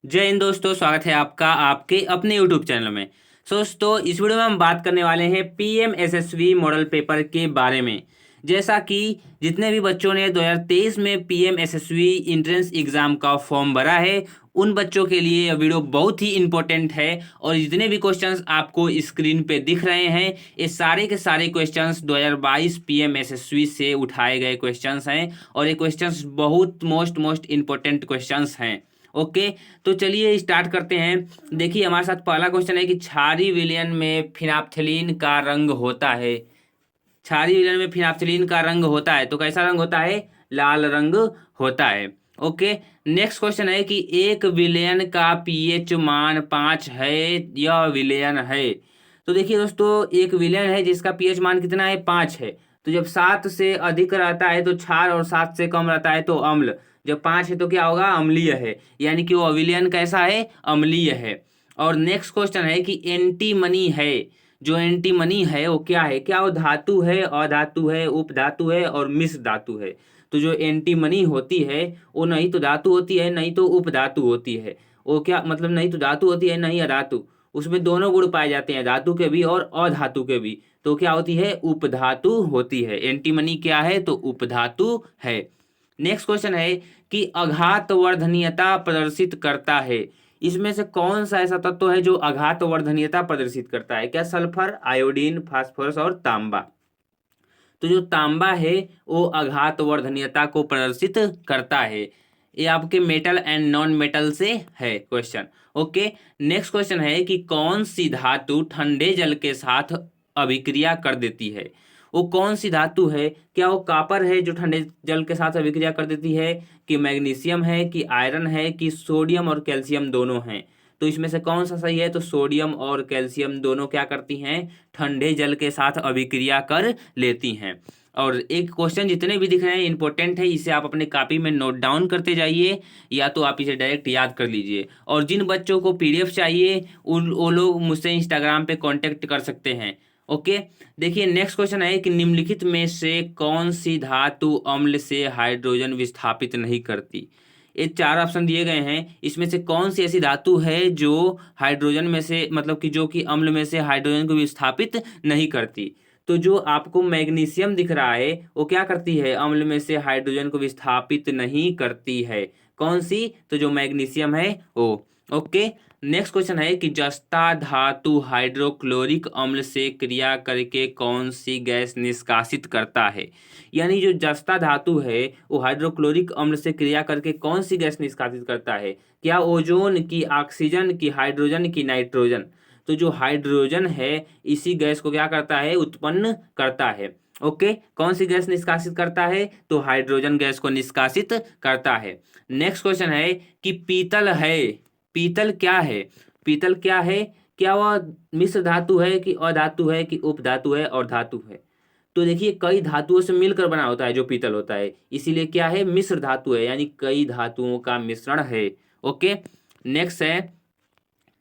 जय हिंद दोस्तों, स्वागत है आपका आपके अपने YouTube चैनल में। दोस्तों, इस वीडियो में हम बात करने वाले हैं पीएमएसएसबी मॉडल पेपर के बारे में। जैसा कि जितने भी बच्चों ने 2023 में पीएमएसएसबी इंट्रेंस एग्जाम का फॉर्म भरा है, उन बच्चों के लिए यह वीडियो बहुत ही इंपॉर्टेंट है। और जितने भी क्वेश्चंस आपको स्क्रीन पे दिख रहे हैं, ये सारे के सारे क्वेश्चंस 2022 पीएमएसएसबी से उठाए गए क्वेश्चंस हैं। और ये क्वेश्चंस बहुत मोस्ट इंपॉर्टेंट क्वेश्चंस हैं। ओके, तो चलिए स्टार्ट करते हैं। देखिए, हमारे साथ पहला क्वेश्चन है कि क्षारीय विलयन में फिनाप्थलीन का रंग होता है। क्षारीय विलयन में फिनाप्थलीन का रंग होता है तो कैसा रंग होता है? लाल रंग होता है। ओके, नेक्स्ट क्वेश्चन है कि एक विलयन का पीएच मान 5 है, यह विलयन है। तो देखिए दोस्तों, एक विलयन है जिसका पीएच मान कितना है? 5 है। तो जब 7 से अधिक रहता है तो क्षार और 7 से कम रहता है तो अम्ल। जब 5 है तो क्या होगा? अम्लीय है। यानी कि वो विलयन कैसा है? अम्लीय है। और नेक्स्ट क्वेश्चन है कि एंटीमनी है। जो एंटीमनी है वो क्या है? क्या वो धातु है, अधातु है, उपधातु है और मिश्र धातु है? तो जो एंटीमनी होती है वो नहीं तो धातु होती है, नहीं तो उपधातु होती है। वो क्या मतलब? नहीं तो धातु होती है, नहीं अधातु। उसमें दोनों गुण पाए जाते हैं, धातु के भी और अधातु के भी। तो क्या होती है? उपधातु होती है। एंटीमनी क्या है? तो उपधातु है। नेक्स्ट क्वेश्चन है कि आघात वर्धनीयता प्रदर्शित करता है। इसमें से कौन सा ऐसा तत्व है जो आघात वर्धनीयता प्रदर्शित करता है? क्या सल्फर, आयोडीन, फास्फोरस और तांबा? तो जो तांबा है वो आघात वर्धनीयता को प्रदर्शित करता है। ये आपके मेटल एंड नॉन मेटल से है क्वेश्चन। ओके, नेक्स्ट क्वेश्चन है कि कौन सी धातु ठंडे जल के साथ अभिक्रिया कर देती है? वो कौन सी धातु है? क्या वो कॉपर है जो ठंडे जल के साथ अभिक्रिया कर देती है, कि मैग्नीशियम है, कि आयरन है, कि सोडियम और कैल्शियम दोनों हैं? तो इसमें से कौन सा सही है? तो सोडियम और कैल्शियम दोनों क्या करती हैं? ठंडे जल के साथ अभिक्रिया कर लेती हैं। और एक क्वेश्चन जितने भी दिख रहे हैं इंपॉर्टेंट है, इसे आप अपने कॉपी में नोट डाउन करते जाइए, या तो आप इसे डायरेक्ट याद कर लीजिए। और जिन बच्चों को पीडीएफ चाहिए उन वो लोग मुझसे इंस्टाग्राम पे कांटेक्ट कर सकते हैं। ओके, देखिए नेक्स्ट क्वेश्चन है कि निम्नलिखित में से कौन सी धातु अम्ल से हाइड्रोजन विस्थापित नहीं करती? ये चार ऑप्शन दिए गए हैं, इसमें से कौन सी ऐसी धातु है जो हाइड्रोजन में से मतलब कि जो कि अम्ल में से हाइड्रोजन को विस्थापित नहीं करती? तो जो आपको मैग्नीशियम दिख रहा है वो क्या करती है? अम्ल में से हाइड्रोजन को विस्थापित नहीं करती है। कौन सी? तो जो मैग्नीशियम है वो। ओके, नेक्स्ट क्वेश्चन है कि जस्ता धातु हाइड्रोक्लोरिक अम्ल से क्रिया करके कौन सी गैस निष्कासित करता है? यानी जो जस्ता धातु है वो हाइड्रोक्लोरिक अम्ल से क्रिया करके कौन सी गैस निष्कासित करता है? क्या ओजोन की, ऑक्सीजन की, हाइड्रोजन की, नाइट्रोजन? तो जो हाइड्रोजन है इसी गैस को क्या करता है? उत्पन्न करता है। ओके, कौन सी गैस निष्कासित करता है? तो हाइड्रोजन गैस को निष्कासित करता है। नेक्स्ट क्वेश्चन है कि पीतल है। पीतल क्या है? पीतल क्या है? क्या वह मिश्र धातु है, कि अधातु है, कि उपधातु है और धातु है? तो देखिए, कई धातुओं से मिलकर बना होता है जो पीतल होता है, इसीलिए क्या है? मिश्र धातु है, यानी कई धातुओं का मिश्रण है। ओके, नेक्स्ट है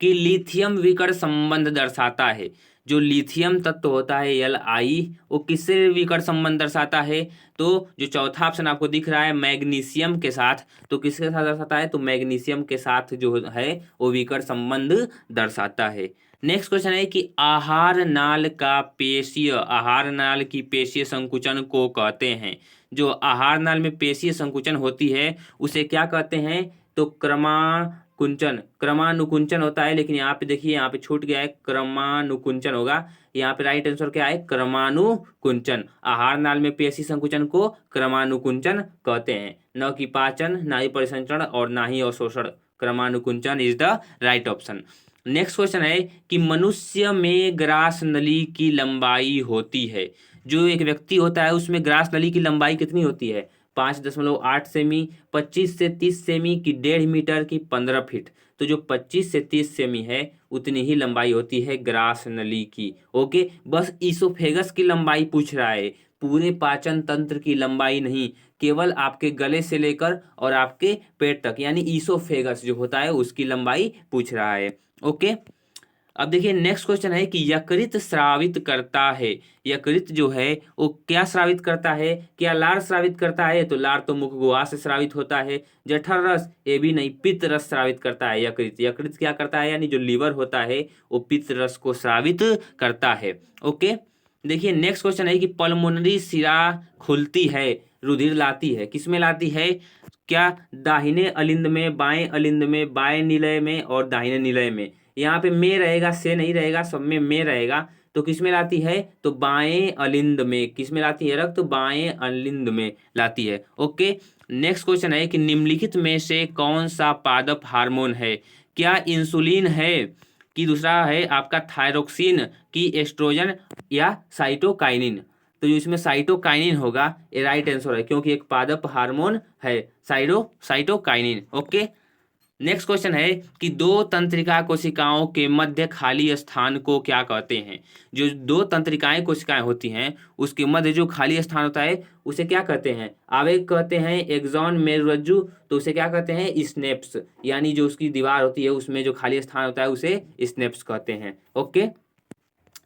कि लिथियम विकर्ण संबंध दर्शाता है। जो लिथियम तत्व होता है Li, वो किससे विकर्ण संबंध दर्शाता है? तो जो चौथा ऑप्शन आपको दिख रहा है मैग्नीशियम के साथ, तो किसके साथ दर्शाता है? तो मैग्नीशियम के साथ जो है वो विकर्ण संबंध दर्शाता है। नेक्स्ट क्वेश्चन है कि आहार नाल का पेशीय, आहार नाल की पेशीय संकुचन को कहते हैं। जो आहार नाल में पेशीय संकुचन होती है उसे क्या कहते हैं? तो कुंचन, क्रमानुकुंचन होता है, लेकिन यहाँ पे देखिए, यहाँ पे छूट गया है, क्रमानुकुंचन होगा। यहाँ पे राइट आंसर क्या है? क्रमानुकुंचन। आहार नाल में पेशी संकुचन को क्रमानुकुंचन कहते हैं, न कि पाचन, ना ही परिसंचरण और ना ही अवशोषण। क्रमानुकुंचन is the right option. Next question है कि मनुष्य में ग्रास नली की लंबाई होती है। जो एक व्यक्ति होता है उसमें ग्रास नली की लंबाई कितनी होती है? 5.8 सेमी, 25 से 30 सेमी की, 1.5 मीटर की, 15 फीट। तो जो 25 से 30 सेमी है उतनी ही लंबाई होती है ग्रास नली की। ओके, बस ईसोफेगस की लंबाई पूछ रहा है, पूरे पाचन तंत्र की लंबाई नहीं, केवल आपके गले से लेकर और आपके पेट तक, यानी ईसोफेगस जो होता है उसकी लंबाई पूछ रहा है। ओके, अब देखिए नेक्स्ट क्वेश्चन है कि यकृत स्रावित करता है, यकृत जो है वो क्या स्रावित करता है, क्या लार स्रावित करता है? तो लार तो मुख गुहा से स्रावित होता है। जठर रस, ये भी नहीं, पित्त रस स्रावित करता है यकृत। यकृत क्या करता है, यानी जो लीवर होता है वो पित्त रस को स्रावित करता है। ओके, देखिए नेक्स्ट क्वेश्चन है कि पल्मोनरी शिरा खुलती है, रुधिर लाती है, किसमें लाती है? क्या दाहिने अलिंद में, बाएं अलिंद में, बाएं निलय में और दाहिने निलय में। यहाँ पे में रहेगा, से नहीं रहेगा, सब में रहेगा। तो किस में लाती है? तो बाएं अलिंद में। किस में लाती है रक्त? तो बाएं अलिंद में लाती है। ओके, नेक्स्ट क्वेश्चन है कि निम्नलिखित में से कौन सा पादप हार्मोन है? क्या इंसुलिन है, कि दूसरा है आपका थायरोक्सिन, की एस्ट्रोजन, या साइटोकाइनिन? तो जो इसमें साइटोकाइनिन होगा ये राइट आंसर है, क्योंकि एक पादप हार्मोन है साइटोकाइनिन। ओके, नेक्स्ट क्वेश्चन है कि दो तंत्रिका कोशिकाओं के मध्य खाली स्थान को क्या कहते हैं? जो दो तंत्रिकाएं कोशिकाएं होती हैं उसके मध्य जो खाली स्थान होता है उसे क्या कहते हैं? आवेग कहते हैं, एक्सॉन, मेरुरज्जु, तो उसे क्या कहते हैं? स्नेप्स, यानी जो उसकी दीवार होती है उसमें जो खाली स्थान होता है उसे स्नेप्स कहते हैं। ओके,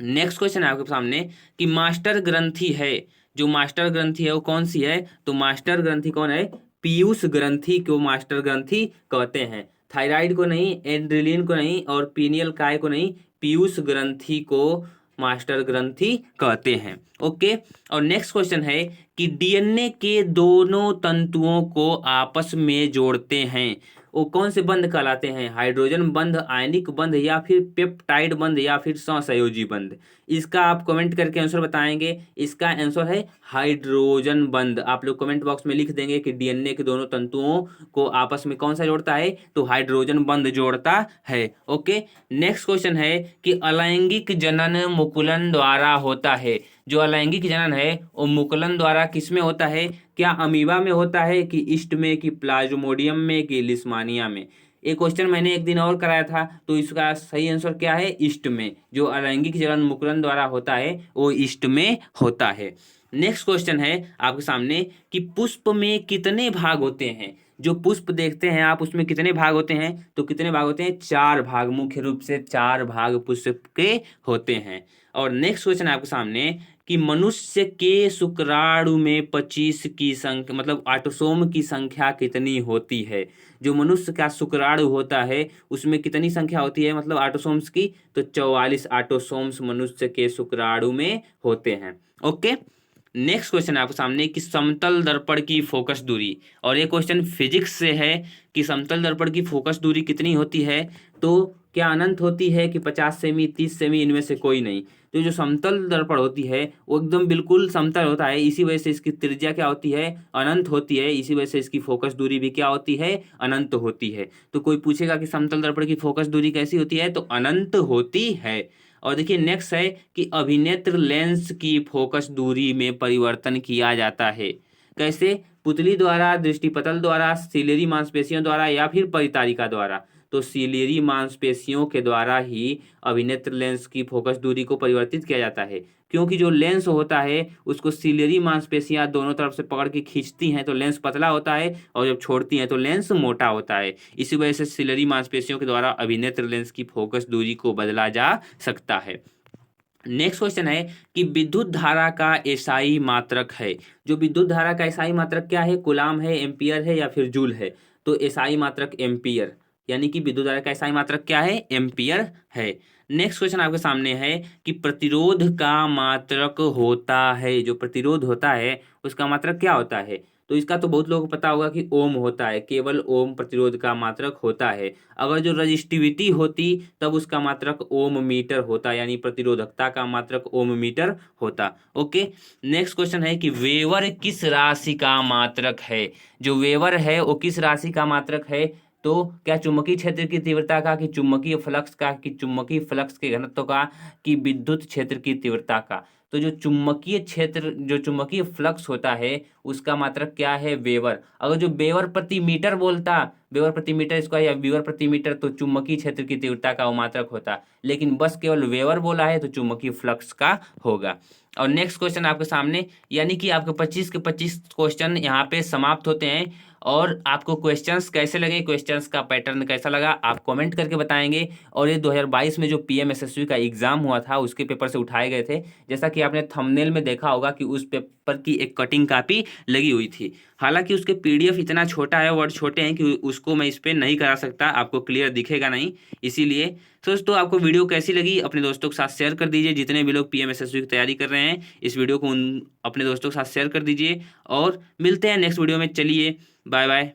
नेक्स्ट क्वेश्चन है आपके सामने कि मास्टर ग्रंथि है, जो मास्टर ग्रंथि है वो कौन सी है? तो मास्टर ग्रंथि कौन है? पीयूष ग्रंथि को मास्टर ग्रंथि कहते हैं। थायराइड को नहीं, एड्रिलिन को नहीं और पीनियल काय को नहीं, पीयूष ग्रंथि को मास्टर ग्रंथि कहते हैं। ओके, और नेक्स्ट क्वेश्चन है कि डीएनए के दोनों तंतुओं को आपस में जोड़ते हैं, वो कौन से बंध कहलाते हैं? हाइड्रोजन बंध, आयनिक बंध, या फिर पेप्टाइड बंध, या फिर सहसंयोजी बंध? इसका आप कमेंट करके आंसर बताएंगे। इसका आंसर है हाइड्रोजन बंध। आप लोग कमेंट बॉक्स में लिख देंगे कि डीएनए के दोनों तंतुओं को आपस में कौन सा जोड़ता है? तो हाइड्रोजन बंध जोड़ता है। ओके, नेक्स्ट क्वेश्चन है कि अलैंगिक जनन मुकुलन द्वारा होता है। जो अलैंगिक जनन है वो मुकुलन द्वारा किसमें होता है? क्या अमीबा में होता है, कि ईस्ट में, कि प्लाज्मोडियम में, कि लिस्मानिया में? एक क्वेश्चन मैंने एक दिन और कराया था, तो इसका सही आंसर क्या है? ईस्ट में। जो अलैंगिक जनन मुकुलन द्वारा होता है वो ईस्ट में होता है। नेक्स्ट क्वेश्चन है आपके सामने कि पुष्प में कितने भाग होते हैं? जो पुष्प देखते हैं आप उसमें कितने भाग होते हैं? तो कितने भाग होते हैं? 4 भाग, मुख्य रूप से 4 भाग पुष्प के होते हैं। और नेक्स्ट क्वेश्चन है आपके सामने कि मनुष्य के शुक्राणु में 25 की संख्या, मतलब ऑटोसोम की संख्या कितनी होती है? जो मनुष्य का शुक्राणु होता है उसमें कितनी संख्या होती है, मतलब ऑटोसोम्स की? तो 44 ऑटोसोम्स मनुष्य के शुक्राणु में होते हैं। ओके, नेक्स्ट क्वेश्चन है आपके सामने कि समतल दर्पण की फोकस दूरी, और ये क्वेश्चन फिजिक्स से है कि समतल दर्पण की फोकस दूरी कितनी होती है? तो क्या अनंत होती है, कि 50 सेमी, 30 सेमी, इनमें से कोई नहीं? तो जो समतल दर्पण होती है वो एकदम बिल्कुल समतल होता है, इसी वजह से इसकी त्रिज्या क्या होती है? अनंत होती है। इसी वजह से इसकी फोकस दूरी भी क्या होती है? अनंत होती है। तो कोई पूछेगा कि समतल दर्पण की फोकस दूरी कैसी होती है, तो अनंत होती है। और देखिए नेक्स्ट है कि अभिनेत्र लेंस की फोकस दूरी में परिवर्तन किया जाता है। कैसे? पुतली द्वारा, दृष्टिपटल द्वारा, सिलेरी मांसपेशियों द्वारा, या फिर परितारिका द्वारा? तो सिलेरी मांसपेशियों के द्वारा ही अभिनेत्र लेंस की फोकस दूरी को परिवर्तित किया जाता है, क्योंकि जो लेंस होता है उसको सिलेरी मांसपेशियां दोनों तरफ से पकड़ के खींचती हैं तो लेंस पतला होता है, और जब छोड़ती हैं तो लेंस मोटा होता है। इसी वजह से सिलेरी मांसपेशियों के द्वारा अभिनेत्र लेंस की फोकस दूरी को बदला जा सकता है। नेक्स्ट क्वेश्चन है कि विद्युत धारा का एसआई मात्रक है। जो विद्युत धारा का एसआई मात्रक क्या है? कूलाम है, एम्पियर है, या फिर जूल है? तो एसआई मात्रक एम्पियर, यानी कि विद्युत धारा का एसआई मात्रक क्या है? एम्पियर है। नेक्स्ट क्वेश्चन आपके सामने है कि प्रतिरोध का मात्रक होता है, जो प्रतिरोध होता है उसका मात्रक क्या होता है? तो इसका तो बहुत लोगों को पता होगा कि ओम होता है, केवल ओम प्रतिरोध का मात्रक होता है। अगर जो रजिस्टिविटी होती तब उसका मात्रक ओम मीटर होता, यानी प्रतिरोधकता का मात्रक ओम मीटर होता। ओके, नेक्स्ट क्वेश्चन है कि वेवर किस राशि का मात्रक है? जो वेवर है वो किस राशि का मात्रक है? तो क्या चुंबकीय क्षेत्र की तीव्रता का, कि चुंबकीय फ्लक्स का, कि चुंबकीय फ्लक्स के घनत्व का, कि विद्युत क्षेत्र की तीव्रता का? तो जो चुंबकीय क्षेत्र, जो चुंबकीय फ्लक्स होता है उसका मात्रक क्या है, वेबर। अगर जो वेबर प्रति मीटर बोलता, वेबर प्रति मीटर स्क्वायर या वेबर प्रति मीटर, तो चुंबकीय क्षेत्र की तीव्रता का वो मात्रक होता, लेकिन बस केवल वेबर बोला है तो चुंबकीय फ्लक्स का होगा। और नेक्स्ट क्वेश्चन आपके सामने, यानी कि आपके 25 के 25 क्वेश्चन यहाँ पे समाप्त होते हैं। और आपको क्वेश्चंस कैसे लगे, क्वेश्चंस का पैटर्न कैसा लगा, आप कमेंट करके बताएंगे। और ये 2022 में जो पीएमएसएसबी का एग्जाम हुआ था उसके पेपर से उठाए गए थे। जैसा कि आपने थंबनेल में देखा होगा कि उस पेपर की एक कटिंग कॉपी लगी हुई थी। हालांकि उसके पीडीएफ इतना छोटा है, वर्ड छोटे हैं कि उसको मैं इस पर नहीं करा सकता, आपको क्लियर दिखेगा नहीं, इसीलिए। तो दोस्तों आपको वीडियो कैसी लगी अपने दोस्तों के साथ शेयर कर दीजिए। जितने भी लोग पीएमएसएसबी की तैयारी कर रहे हैं इस वीडियो को अपने दोस्तों के साथ शेयर कर दीजिए। और मिलते हैं नेक्स्ट वीडियो में, चलिए बाय बाय।